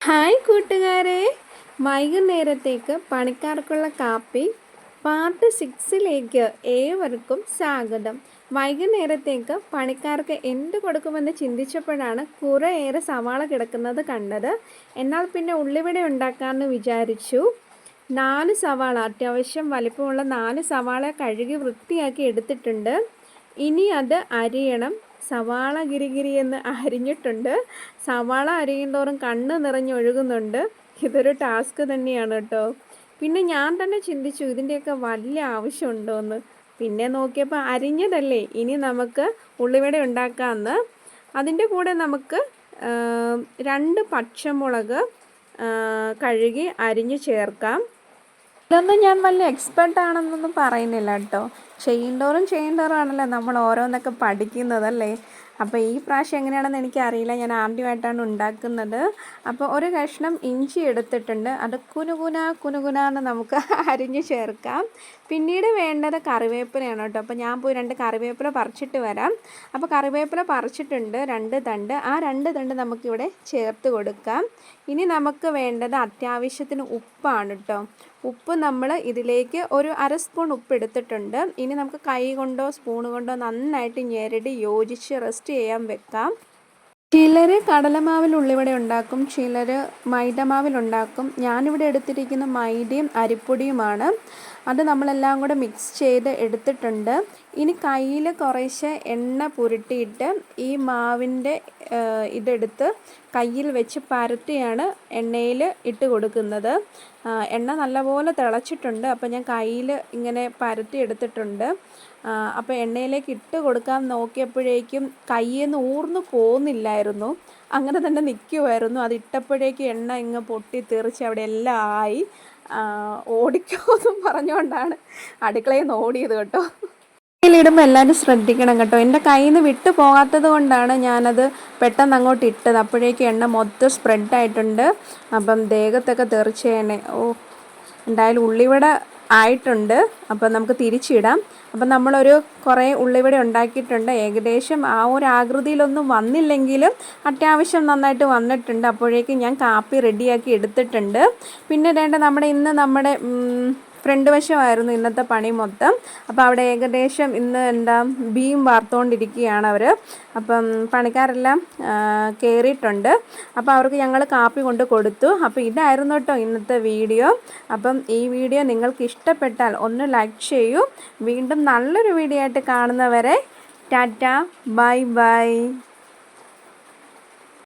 Hi കൂട്ടുകാരെ, വൈകുന്നേരത്തേക്ക് പണിക്കാർക്കുള്ള കാപ്പി പാർട്ട് 6ലേക്ക് ഏവർക്കും സ്വാഗതം. വൈകുന്നേരത്തേക്ക് പണിക്കാർക്ക് എന്ത് കൊടുക്കുമെന്ന് ചിന്തിച്ചപ്പോഴാണ് കുറേയേറെ സവാള കിടക്കുന്നത് കണ്ടത്. എന്നാൽ പിന്നെ ഉള്ളിവട ഉണ്ടാക്കാമെന്ന് വിചാരിച്ചു. 4 സവാള, അത്യാവശ്യം വലിപ്പമുള്ള 4 സവാള കഴുകി വൃത്തിയാക്കി എടുത്തിട്ടുണ്ട്. ഇനി അത് അരിയണം. സവാള ഗിരിഗിരി എന്ന് അരിഞ്ഞിട്ടുണ്ട്. സവാള അരിയുന്തോറും കണ്ണ് നിറഞ്ഞൊഴുകുന്നുണ്ട്. ഇതൊരു ടാസ്ക് തന്നെയാണ് കേട്ടോ. പിന്നെ ഞാൻ തന്നെ ചിന്തിച്ചു ഇതിൻ്റെയൊക്കെ വലിയ ആവശ്യമുണ്ടോ എന്ന്. പിന്നെ നോക്കിയപ്പോൾ അരിഞ്ഞതല്ലേ, ഇനി നമുക്ക് ഉള്ളിവട ഉണ്ടാക്കാമെന്ന്. അതിൻ്റെ കൂടെ നമുക്ക് 2 പച്ചമുളക് കഴുകി അരിഞ്ഞ് ചേർക്കാം. ഇതൊന്നും ഞാൻ വലിയ എക്സ്പെർട്ടാണെന്നൊന്നും പറയുന്നില്ല കേട്ടോ. ചെയ്യുന്തോറും ആണല്ലോ നമ്മൾ ഓരോന്നൊക്കെ പഠിക്കുന്നതല്ലേ. അപ്പോൾ ഈ പ്രാവശ്യം എങ്ങനെയാണെന്ന് എനിക്കറിയില്ല, ഞാൻ ആദ്യമായിട്ടാണ് ഉണ്ടാക്കുന്നത്. അപ്പോൾ ഒരു കഷ്ണം ഇഞ്ചി എടുത്തിട്ടുണ്ട്, അത് കുനുകുനാന്ന് നമുക്ക് അരിഞ്ഞ് ചേർക്കാം. പിന്നീട് വേണ്ടത് കറിവേപ്പിലയാണ് കേട്ടോ. അപ്പോൾ ഞാൻ പോയി 2 കറിവേപ്പില പറിച്ചിട്ട് വരാം. അപ്പോൾ കറിവേപ്പില പറിച്ചിട്ടുണ്ട് 2 തണ്ട്. ആ 2 തണ്ട് നമുക്കിവിടെ ചേർത്ത് കൊടുക്കാം. ഇനി നമുക്ക് വേണ്ടത് അത്യാവശ്യത്തിന് ഉപ്പാണ് കേട്ടോ. ഉപ്പ് നമ്മൾ ഇതിലേക്ക് ഒരു 1/2 സ്പൂൺ ഉപ്പ് എടുത്തിട്ടുണ്ട്. ഇനി നമുക്ക് കൈ കൊണ്ടോ സ്പൂൺ കൊണ്ടോ നന്നായിട്ട് ഞെരടി യോജിച്ച് റെസ്റ്റ് ചെയ്യാൻ വെക്കാം. ചിലർ കടലമാവിൽ ഉള്ളിവട ഉണ്ടാക്കും, ചിലർ മൈദമാവിലുണ്ടാക്കും. ഞാനിവിടെ എടുത്തിരിക്കുന്ന മൈദയും അരിപ്പൊടിയുമാണ്. അത് നമ്മളെല്ലാം കൂടെ മിക്സ് ചെയ്ത് എടുത്തിട്ടുണ്ട്. ഇനി കയ്യിൽ കുറേശ്ശെ എണ്ണ പുരട്ടിയിട്ട് ഈ മാവിൻ്റെ ഇതെടുത്ത് കയ്യിൽ വെച്ച് പരത്തിയാണ് എണ്ണയിൽ ഇട്ട് കൊടുക്കുന്നത്. എണ്ണ നല്ലപോലെ തിളച്ചിട്ടുണ്ട്. അപ്പോൾ ഞാൻ കയ്യിൽ ഇങ്ങനെ പരത്തി എടുത്തിട്ടുണ്ട്. അപ്പോൾ എണ്ണയിലേക്ക് ഇട്ട് കൊടുക്കാൻ നോക്കിയപ്പോഴേക്കും കയ്യിൽ നിന്ന് ഊർന്നു പോകുന്നില്ലായിരുന്നു, അങ്ങനെ തന്നെ നിൽക്കുമായിരുന്നു. അത് ഇട്ടപ്പോഴേക്കും എണ്ണ ഇങ്ങ് പൊട്ടി തെറിച്ച് അവിടെ എല്ലാം ആയി. ഓടിക്കോന്നും പറഞ്ഞുകൊണ്ടാണ് അടുക്കളയിൽ നിന്ന് ഓടിയത് കേട്ടോ. ഇടുമ്പോൾ എല്ലാവരും ശ്രദ്ധിക്കണം കേട്ടോ. എൻ്റെ കയ്യിൽ നിന്ന് വിട്ടു പോകാത്തത് കൊണ്ടാണ് ഞാനത് പെട്ടെന്ന് അങ്ങോട്ട് ഇട്ടത്. അപ്പോഴേക്കും എണ്ണ മൊത്തം സ്പ്രെഡായിട്ടുണ്ട്. അപ്പം ദേഹത്തൊക്കെ തെറിച്ചേനെ. എന്തായാലും ഉള്ളിവട ആയിട്ടുണ്ട്. അപ്പം നമുക്ക് തിരിച്ചിടാം. അപ്പം നമ്മളൊരു കുറേ ഉള്ളിവട ഉണ്ടാക്കിയിട്ടുണ്ട്. ഏകദേശം ആ ഒരു ആകൃതിയിലൊന്നും വന്നില്ലെങ്കിലും അത്യാവശ്യം നന്നായിട്ട് വന്നിട്ടുണ്ട്. അപ്പോഴേക്കും ഞാൻ കാപ്പി റെഡിയാക്കി എടുത്തിട്ടുണ്ട്. പിന്നെ നമ്മുടെ ഫ്രണ്ട് വശമായിരുന്നു ഇന്നത്തെ പണി മൊത്തം. അപ്പോൾ അവിടെ ഏകദേശം ഇന്ന് ബീം വാർത്തുകൊണ്ടിരിക്കുകയാണ് അവർ. അപ്പം പണിക്കാരെല്ലാം കയറിയിട്ടുണ്ട്. അപ്പോൾ അവർക്ക് ഞങ്ങൾ കാപ്പി കൊണ്ട് കൊടുത്തു. അപ്പോൾ ഇതായിരുന്നു കേട്ടോ ഇന്നത്തെ വീഡിയോ. അപ്പം ഈ വീഡിയോ നിങ്ങൾക്ക് ഇഷ്ടപ്പെട്ടാൽ ഒന്ന് ലൈക്ക് ചെയ്യൂ. വീണ്ടും നല്ലൊരു വീഡിയോ ആയിട്ട് കാണുന്നവരെ ടാറ്റ, ബൈ ബൈ.